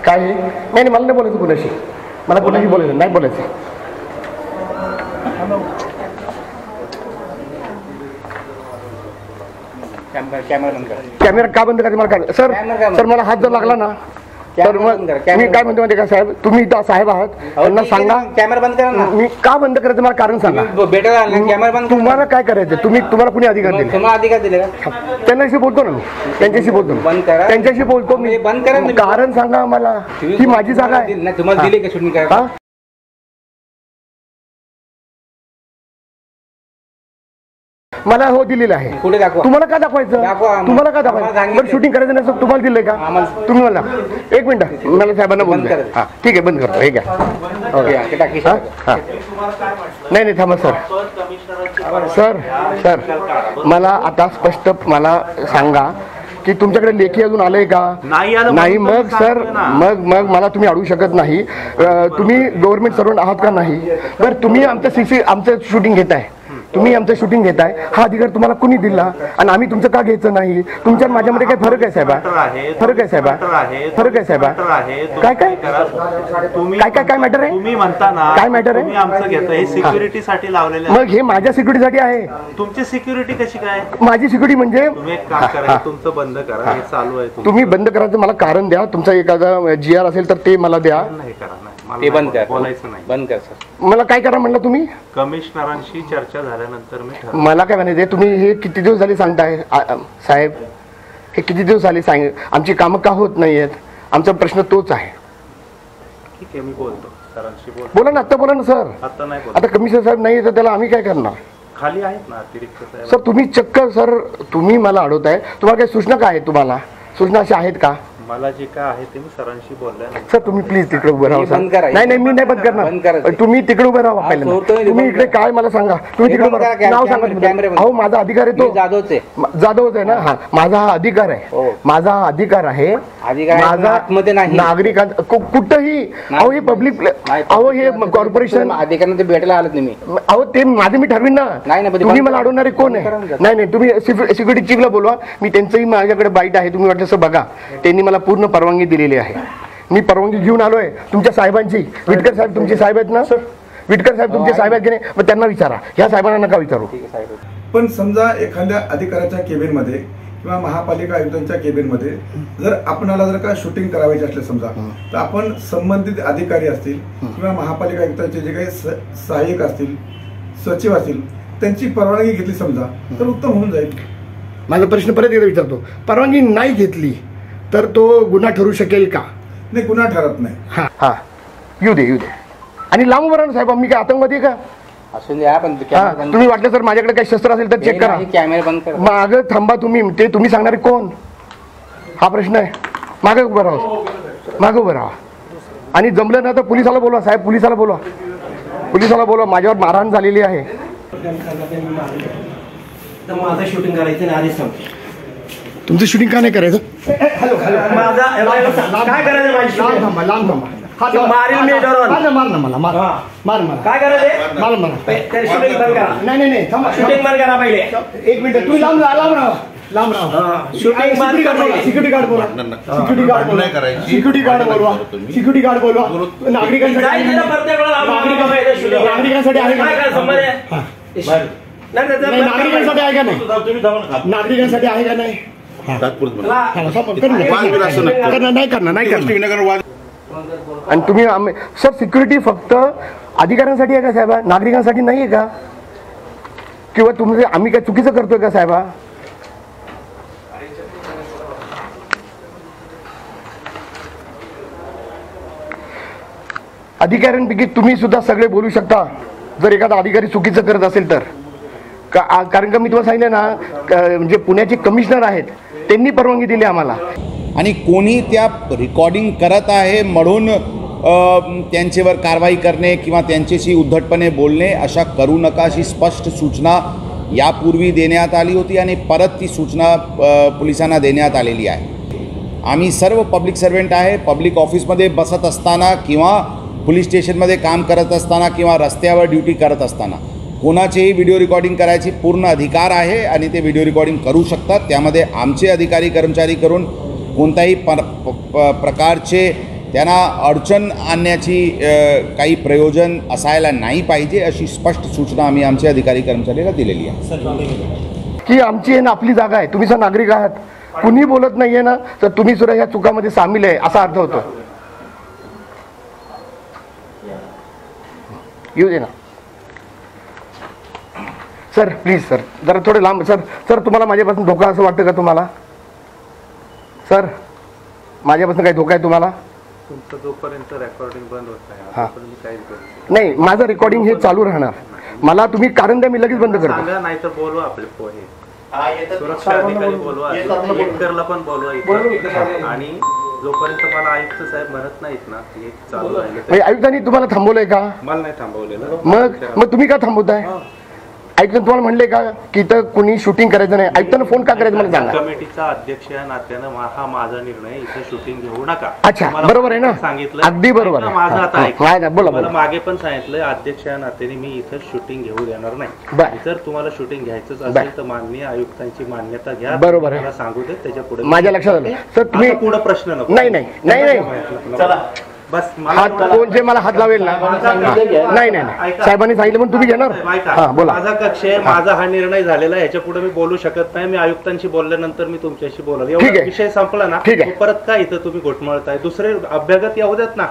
काय नाही मला नाही बोलायचं कुणाशी, मला कुणाशी बोलायचं नाही बोलायचं. कॅमेरा का बंद करायचं मला काय सर? सर मला हात जर लागला ना तर मग मी काय म्हणतो माहिती का साहेब, तुम्ही इथं साहेब आहात त्यांना सांगा कॅमेरा बंद करा ना. मी का बंद करायचं मला कारण सांगा. कॅमेरा बंद तुम्हाला काय करायचं? तुम्हाला कुणी अधिकार दिले? तुम्हाला अधिकार दिले का? त्यांच्याशी बोलतो ना मी, त्यांच्याशी बोलतो, त्यांच्याशी बोलतो मी. बंद करा कारण सांगा मला. ही माझी जागा आहे. तुम्हाला दिली का शूटिंग करायला? मला हो दिलेलं आहे. कुठे दाखवा? तुम्हाला काय दाखवायचं? तुम्हाला काय दाखवायचं? शूटिंग करायचं नाही तुम्हाला दिलंय का? तुम्ही मला एक मिनिट मला साहेबांना बोलून द्या. हा ठीक आहे बंद करतो. हे घ्या. नाही नाही थांबा सर. सर सर मला आता स्पष्ट मला सांगा की तुमच्याकडे लेखी अजून आलंय का? नाही. मग सर मग मला तुम्ही अडवू शकत नाही. तुम्ही गव्हर्नमेंट सर्वंट आहात का? नाही. बरं तुम्ही आमचं शूटिंग घेताय, तुम्ही आमचं शूटिंग घेताय, हा अधिकार तुम्हाला कुणी दिला आणि आम्ही तुमचं का घ्यायचं नाही? तुमच्या माझ्यामध्ये काय फरक आहे साहेबा? फरक आहे साहेबा? फरक आहे साहेबा? काय काय काय काय काय मॅटर आहे? तुम्ही म्हणता ना काय मॅटर आहे? आमचं घेतो हे सिक्युरिटीसाठी लावलेलं. मग हे माझ्या सिक्युरिटीसाठी आहे. तुमची सिक्युरिटी कशी काय? माझी सिक्युरिटी म्हणजे तुम्ही एक काम करा, तुमचं बंद करा, हे चालू आहे. तुम्ही बंद करायचं मला कारण द्या. तुमचा एखादा GR असेल तर ते मला द्या. नाही करा, ते बंद कर, बोलायचं नाही. बंद कर सर. मला काय करा म्हणलं तुम्ही? कमिशनरांशी चर्चा झाल्यानंतर मी मला काय म्हणायचे, तुम्ही हे किती दिवस झाले सांगताय साहेब? हे किती दिवस झाले सांग, आमची कामं का होत नाही आहेत? आमचा प्रश्न तोच आहे. ठीक आहे मी बोलतो सरांशी. बोला ना, आता बोला ना सर. आता नाही बोला. आता कमिशनर साहेब नाही तर त्याला आम्ही काय करणार? खाली आहेत ना अतिरिक्त सर. तुम्ही चक्क सर तुम्ही मला अडवताय. तुम्हाला काही सूचना काय आहेत? तुम्हाला सूचना अशा आहेत का? मला जे काय आहे ते मी सरांशी बोललोय. सर तुम्ही प्लीज तिकडे उभे राहा. नाही नाही मी नाही बंद करणार. तुम्ही तिकडे उभे राहा पहिल्यांदा. तुम्ही इकडे काय मला सांगा. तुम्ही तिकडे नाव सांगा. अहो माझा अधिकार आहे तो. जाधवच आहे ना. हा माझा हा अधिकार आहे. माझा हा अधिकार आहे. माझा नागरिकांचा कुठंही. अहो हे पब्लिक, अहो हे कॉर्पोरेशन अधिकार भेटायला आलं तुम्ही. अहो ते माझं मी ठरवीन ना. तुम्ही मला अडवणारे कोण आहे? नाही नाही तुम्ही सिक्युरिटी चीफला बोलवा. मी त्यांचंही माझ्याकडे बाईट आहे. तुम्ही वाटलं असं बघा. त्यांनी मला पूर्ण परवानगी दिलेली आहे. मी परवानगी घेऊन आलोय तुमच्या साहेबांची. विटकर साहेब तुमचे साहेब आहेत ना? सर विटकर साहेब तुमचे साहेब आहेत की नाही? मग त्यांना विचारा. ह्या साहेबांना नका विचारू. पण समजा एखाद्या अधिकाऱ्याच्या केबिनमध्ये किंवा महापालिका आयुक्तांच्या केबिनमध्ये जर आपणाला जर का शूटिंग करायची असले समजा, तर आपण संबंधित अधिकारी असतील किंवा महापालिका आयुक्तांचे जे काही सहाय्यक असतील, सचिव असतील, त्यांची परवानगी घेतली समजा तर उत्तम होऊन जाईल. माझा प्रश्न परत एकदा विचारतो. परवानगी नाही घेतली तर तो गुन्हा ठरू शकेल का? नाही गुन्हा ठरत नाही. हा हा येऊ दे येऊ दे. आणि लांब बरं साहेब मी काय आतंकवादी आहे का? असून द्या. पण तुम्ही वाटलं तर माझ्याकडे काही शस्त्र असेल तर चेक करा. कॅमेरा बंद करा. मागं थांबा तुम्ही. ते तुम्ही सांगणारे कोण? हा प्रश्न आहे. मागं उभं राहा. मागं उभं राहा. आणि जमलं ना तर पोलिसाला बोलवा साहेब. पोलिसाला बोलवा. पोलिसाला बोलवा. माझ्यावर मारहाण झालेली आहे. माझं शूटिंग करायचं आधी सांगतो. तुमचं शूटिंग का नाही करायचं? हॅलो काय करायचं? लांब थांबा. मारेल मी डरून. मार ना मला. मार मार मला. काय करायचं? मार मला. शूटिंग बंद करा. नाही नाही थांबा. शूटिंग बंद करा पहिले. एक मिनिट. तुम्ही लांब राहा. लांब राहा. शूटिंग बंद करा. सिक्युरिटी गार्ड बोला. सिक्युरिटी गार्ड बोला. सिक्युरिटी गार्ड बोलवा. सिक्युरिटी गार्ड बोलवा. नागरिकांसाठी आहे का? नागरिकांसाठी आहे का नाही? नागरिकांसाठी आहे का नाही? नाही करणार. आणि तुम्ही सर सिक्युरिटी फक्त अधिकाऱ्यांसाठी आहे का साहेबा? नागरिकांसाठी नाही आहे का? किंवा तुम्ही आम्ही काय चुकीचं करतोय का साहेबा? अधिकाऱ्यांपैकी तुम्ही सुद्धा सगळे बोलू शकता जर एखादा अधिकारी चुकीचं करत असेल तर. कारण का मी तुम्हाला सांगितलं ना, म्हणजे पुण्याचे कमिशनर आहेत त्यांनी परवानगी दिली आम्हाला. आणि कोणी त्या रेकॉर्डिंग करत आहे म्हणून त्यांच्यावर कारवाई करणे किंवा त्यांच्याशी उद्धटपणे बोलणे अशा करू नका अशी स्पष्ट सूचना यापूर्वी देण्यात आली होती आणि परत ती सूचना पोलिसांना देण्यात आलेली आहे. आम्ही सर्व पब्लिक सर्वंट आहे. पब्लिक ऑफिसमध्ये बसत असताना किंवा पोलीस स्टेशनमध्ये काम करत असताना किंवा रस्त्यावर ड्युटी करत असताना कोणाचेही व्हिडिओ रेकॉर्डिंग करायची पूर्ण अधिकार आहे आणि ते व्हिडिओ रेकॉर्डिंग करू शकतात. त्यामध्ये आमचे अधिकारी कर्मचारी करून कोणत्याही प्रकारचे त्यांना अडचण आणण्याची काही प्रयोजन असायला नाही पाहिजे अशी स्पष्ट सूचना आम्ही आमच्या अधिकारी कर्मचाऱ्याला दिलेली आहे की आमची आहे ना आपली जागा आहे, तुम्ही जर नागरिक आहात, कुणी बोलत नाहीये ना तर तुम्ही सुद्धा ह्या चुकामध्ये सामील आहे असा अर्थ होतो. येऊ दे ना सर, प्लीज सर, जरा थोडे लांब. सर तुम्हाला माझ्यापासून धोका असं वाटतं का तुम्हाला? सर माझ्यापासून काही धोका आहे तुम्हाला? तुमचं जोपर्यंत रेकॉर्डिंग बंद होत नाही हां. तोपर्यंत काहीच करू नाही, माझं रेकॉर्डिंग हे चालू राहणार. मला तुम्ही कारण द्या, मी लगेच बंद करतो. सांगा, नाही तर बोलवा आपले पोहे सुरक्षा अधिकारी बोलवा, कलेक्टरला पण बोलवा इथे. आणि जोपर्यंत मला आयुक्त साहेब म्हणत नाहीत ना हे चालू राहिले म्हणजे आयुक्तांनी तुम्हाला थांबवलंय का? मला नाही थांबवलेलं. मग तुम्ही का थांबवताय? आयुक्तांनी तुम्हाला म्हणले का की इथं कुणी शूटिंग करायचं नाही? आयुक्तांना फोन का करायचं मला सांगा. कमिटीचा अध्यक्ष या नात्यानं हा माझा निर्णय, इथे शूटिंग घेऊ नका. अच्छा, बरोबर आहे ना? सांगितलं अगदी बरोबर आहे. माझं आता बोला मला बोला. मागे पण सांगितलंय अध्यक्ष या नात्याने मी इथं शूटिंग घेऊ देणार नाही. बरं. जर तुम्हाला शूटिंग घ्यायचंच असेल तर माननीय आयुक्तांची मान्यता घ्या. बरोबर आहे. मला सांगू दे, त्याच्या पुढे माझ्या लक्षात आलं. सर तुम्ही पुढे प्रश्न नको. नाही नाही नाही नाही चला बस. हात कोण जे मला हात लावेल ना, नाही नाही साहेबांनी सांगितलं पण तुम्ही घेणार. हा बोला. माझा कक्ष आहे, माझा हा निर्णय झालेला आहे, याच्या पुढे मी बोलू शकत नाही. मी आयुक्तांशी बोलल्यानंतर मी तुमच्याशी बोलाल. ठीक एवढा आहे. विषय संपला ना, ठीक आहे. मग परत काय इथं तुम्ही घोटमळताय? दुसरे अभ्यागत येऊ देत ना.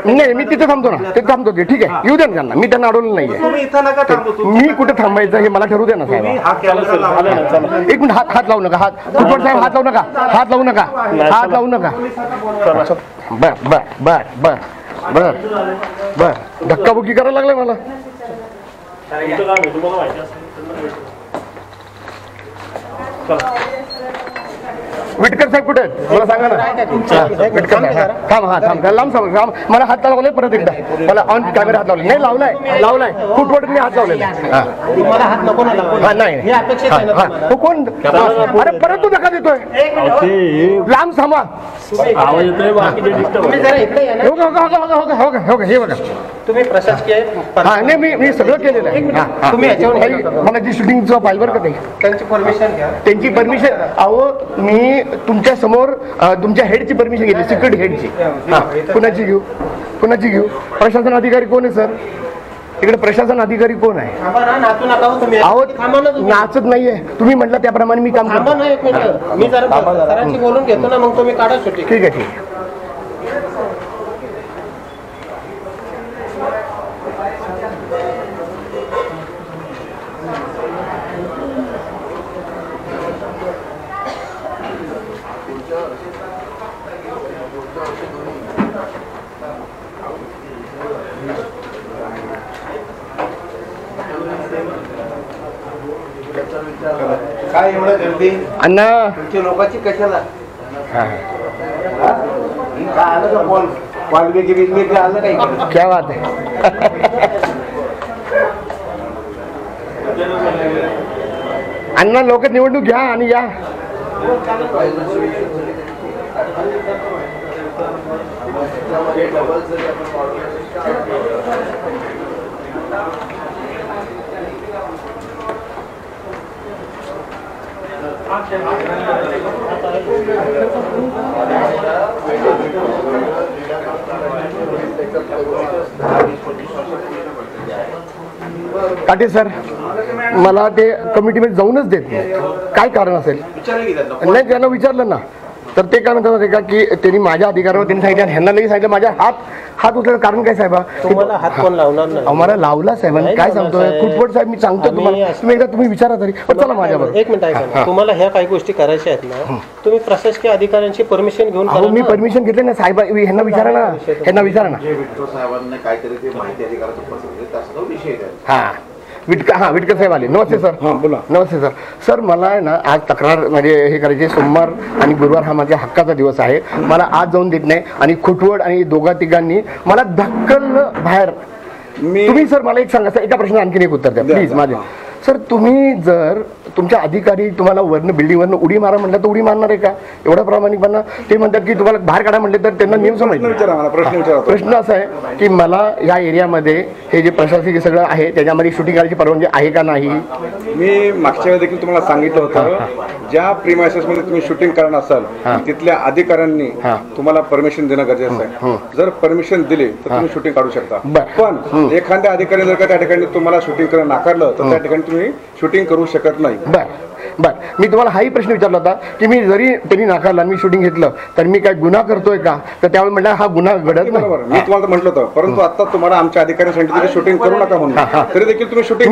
नाही मी तिथे थांबतो ना, ते थांबतो ते. ठीक आहे, येऊ द्या ना त्यांना, मी त्यांना अडवलं नाहीये. तुम्ही इथं नका थांबू. मी कुठे थांबायचं हे मला ठरवू द्या ना तुम्ही साहेब. हा कॅमेरा लावला. एक मिनिट, हात लावू नका. कुठवर साहेब हात लावू नका, हात लावू नका, हात लावू नका. बर बर बर बर बर बर धक्काबुक्की करायला लागलाय मला. विटकर साहेब कुठे आहेत मला सांगा ना. विटकर साहेब थांब, हा थांब, लांब थांब. मला हात लावलाय परत एकदा, मला ऑन कॅमेरा हात लावले नाही. लावलाय फुटवट मी हात लावलेला. हा नाही कोण? अरे परत तू धक्का देतोय. लांब थांबा. हे बघा तुम्ही प्रशासकीय हा नाही मी सगळं केलेलं आहे. तुम्ही मला जी शूटिंगचं फाईल बरं का ते, त्यांची परमिशन घ्या. त्यांची परमिशन. अहो मी तुमच्या समोर तुमच्या हेडची परमिशन घेतली, सिक्युरिटी हेडची. कुणाची घेऊ? प्रशासन अधिकारी कोण आहे सर? इकडे प्रशासन अधिकारी कोण आहे? अहो नाचत नाहीये, तुम्ही म्हटलं त्याप्रमाणे मी काम करतो. मी जरा सरांशी बोलून घेतो ना, मग तुम्ही काढा शूटिंग. ठीक आहे, ठीक आहे. काय एवढं गर्दी अण्णा तुमच्या लोकांची कशाला? हा काय आलं का वाल्मिकी बिल्मिकी आलं काही? क्या बात आहे. अण्णा लोक निवडणूक घ्या आणि या. काटे सर मला ते कमिटीमध्ये जाऊनच देत नाही. काय कारण असेल? नाही त्यांना विचारलं ना तर ते काय म्हणतात का की त्यांनी माझ्या अधिकारावर त्यांनी सांगितलं आणि ह्यांना नाही सांगितलं. माझ्या हात उचलायचं कारण काय साहेबा? तुम्हाला हात कोण लावणार नाही? आम्हाला लावला साहेबांनी. काय सांगतोय खुटपट साहेब? मी सांगतो तुम्हाला, तुम्ही एकदा तुम्ही विचारा तरी. चला माझ्याबरोबर. एक मिनिट ऐका, तुम्हाला ह्या काही गोष्टी करायच्या आहेत ना, तुम्ही प्रशासकीय अधिकाऱ्यांची परमिशन घेऊन अहो मी परमिशन घेतले ना साहेब. ह्यांना विचारा ना, ह्यांना विचारा ना. काहीतरी ते माहिती अधिकाराचा विषय हा विटकर साहेब आले. नमस्ते सर. हां बोला. नमस्ते सर. सर मला आहे ना आज तक्रार म्हणजे हे करायचे. सोमवार आणि गुरुवार हा माझ्या हक्काचा दिवस आहे. मला आज जाऊन देत नाही आणि खुटवड आणि दोघा तिघांनी मला ढकललं बाहेर. तुम्ही सर मला एक सांगा सर, एका प्रश्न आणखीन एक उत्तर द्या प्लीज माझे. सर तुम्ही जर तुमच्या अधिकारी तुम्हाला वरनं बिल्डिंगवरनं उडी मारा म्हटलं तर उडी मारणार आहे का? एवढा प्रामाणिकपणा ते म्हणतात की तुम्हाला बाहेर काढा म्हटले तर त्यांना नियम प्रश्न विचारा मला, प्रश्न समजले. विचारा. प्रश्न असा आहे की मला या एरियामध्ये हे जे प्रशासकीय सगळं आहे त्याच्यामध्ये शूटिंग करायची परवानगी आहे का नाही? मी मागच्या वेळेस देखील तुम्हाला सांगितलं होतं, ज्या प्रीमायसेस मध्ये तुम्ही शूटिंग करणार असाल तिथल्या अधिकाऱ्यांनी तुम्हाला परमिशन देणं गरजेचं आहे. जर परमिशन दिली तर तुम्ही शूटिंग काढू शकता. पण एखाद्या अधिकारी जर का त्या ठिकाणी तुम्हाला शूटिंग करायला नाकारलं तर त्या ठिकाणी तुम्ही शूटिंग करू शकत नाही. बर मी तुम्हाला हाही प्रश्न विचारला होता की मी जरी त्यांनी नाकारला मी शूटिंग घेतलं तर मी काय गुन्हा करतोय का? तर त्यावेळी म्हटलं हा गुन्हा घडत नाही. बरोबर, मी तुम्हाला म्हटलं होतं, परंतु आता तुम्हाला आमच्या अधिकारी सांगितलं की शूटिंग करू नका म्हणून, तरी देखील तुम्ही शूटिंग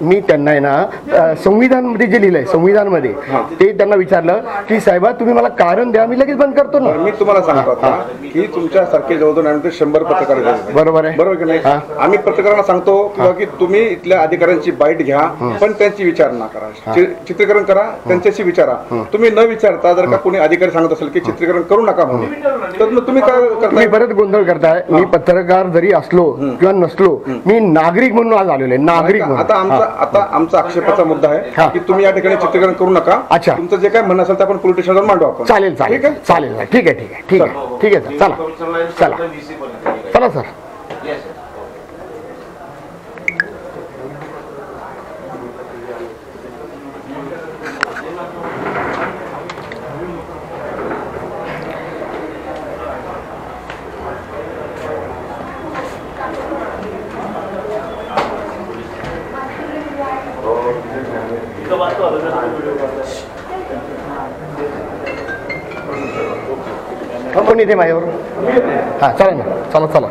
मी त्यांना आहे ना संविधानमध्ये जे लिहिलंय संविधानमध्ये ते त्यांना विचारलं की साहेबा तुम्ही मला कारण द्या, मी लगेच बंद करतो ना. मी तुम्हाला सांगतो आता की तुमच्यासारखे जवळजवळ 100 पत्रकार आहेत. बरोबर आहे, बरोबर की नाही? आम्ही पत्रकारांना सांगतो की तुम्ही इथल्या अधिकाऱ्यांची बाईट घ्या पण त्यांची विचारणा करा, चित्रीकरण करा, त्यांच्याशी विचारा. तुम्ही न विचारता जर का कोणी अधिकारी सांगत असेल की चित्रीकरण करू नका म्हणून तर मग तुम्ही काय करता? तुम्ही परत गोंधळ करताय. मी पत्रकार जरी असलो किंवा नसलो मी नागरिक म्हणून आज आलेलो आहे, नागरिक म्हणून. आता आमचा आक्षेपाचा मुद्दा आहे की तुम्ही या ठिकाणी चित्रीकरण करू नका. अच्छा, तुमचं जे काय म्हणणं असेल ते आपण पोलीस स्टेशनवर मांडू आपण. चालेल चालेल चालेल ठीक आहे ठीक आहे ठीक आहे ठीक आहे सर, चला चला चला सर. कोण इथे माझ्यावर? हां चला ना, चला चला.